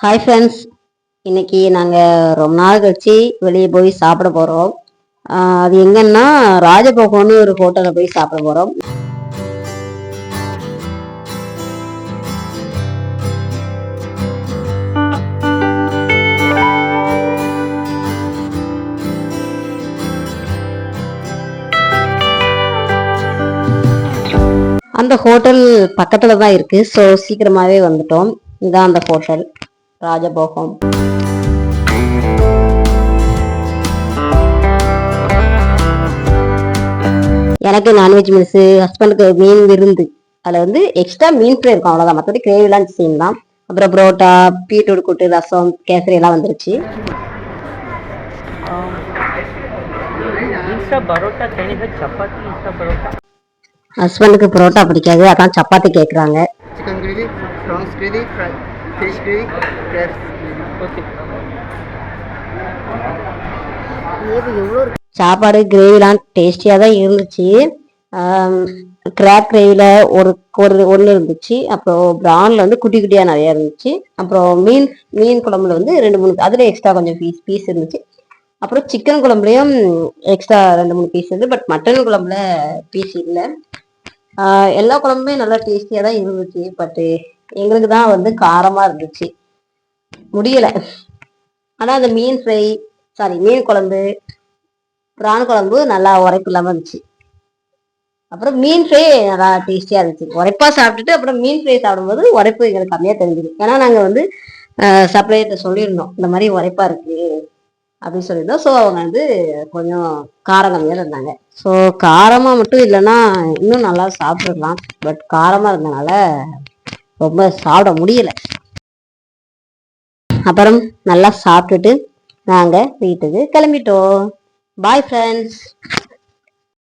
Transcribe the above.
Hi friends, இன்னைக்கு நாங்கள் ரொம்ப நாள் கழிச்சு வெளியே போய் சாப்பிட போகிறோம். அது எங்கன்னா ராஜபோகம்னு ஒரு ஹோட்டலில் போய் சாப்பிட போகிறோம். அந்த ஹோட்டல் பக்கத்தில் தான் இருக்குது. ஸோ சீக்கிரமாகவே வந்துட்டோம். இதுதான் அந்த ஹோட்டல், ராஜபோகம். எனக்கு நான்வெஜ் மீல்ஸு, ஹஸ்பண்டுக்கு மீன் விருந்து, அதில் வந்து எக்ஸ்ட்ரா மீன் ஃப்ரை இருக்கும், அவ்வளோதான். மற்றபடி கிரேவிலாம் சேம் தான். அப்புறம் புரோட்டா, பீட்ரூட் கூட்டு, ரசம், கேசரி எல்லாம் வந்துருச்சு. ஹஸ்பண்டுக்கு புரோட்டா பிடிக்காது, அதான் சப்பாத்தி கேட்குறாங்க. Chicken gravy, prawns gravy, fish gravy, சாப்பாடு கிரேவிலாம் டேஸ்டியாக தான் இருந்துச்சு. கிராப் கிரேவியில் ஒன்று இருந்துச்சு. அப்புறம் ப்ரானில் வந்து குட்டி குட்டியாக நிறையா இருந்துச்சு. அப்புறம் மீன் குழம்புல வந்து 2-3 அதில் எக்ஸ்ட்ரா கொஞ்சம் பீஸ் இருந்துச்சு. அப்புறம் சிக்கன் குழம்புலையும் எக்ஸ்ட்ரா 2-3 பீஸ் இருந்துச்சு. பட் மட்டன் குழம்புல பீஸ் இல்லை. எல்லா குழம்புமே நல்லா டேஸ்டியாக தான் இருந்துச்சு. பட்டு எங்களுக்கு தான் வந்து காரமாக இருந்துச்சு, முடியலை. ஆனால் அந்த மீன் குழம்பு, பிரான் குழம்பு நல்லா உரைப்பு இல்லாமல் இருந்துச்சு. அப்புறம் மீன் ஃப்ரை நல்லா டேஸ்டியாக இருந்துச்சு. உரைப்பாக சாப்பிட்டுட்டு அப்புறம் மீன் ஃப்ரை சாப்பிடும்போது உரைப்பு எங்களுக்கு கம்மியாக தெரிஞ்சுது. ஏன்னா நாங்கள் வந்து சப்ளையர்கிட்ட சொல்லியிருந்தோம், இந்த மாதிரி உரைப்பாக இருக்குது அப்படின்னு சொல்லியிருந்தோம். ஸோ அவங்க வந்து கொஞ்சம் காரம் கம்மியாக இருந்தாங்க. ஸோ காரமாக மட்டும் இல்லைன்னா இன்னும் நல்லா சாப்பிட்ருக்கலாம். பட் காரமாக இருந்தனால ரொம்ப சாப்பிட முடியலை. அப்புறம் நல்லா சாப்பிட்டுட்டு நாங்கள் வீட்டுக்கு கிளம்பிட்டோம். Bye friends.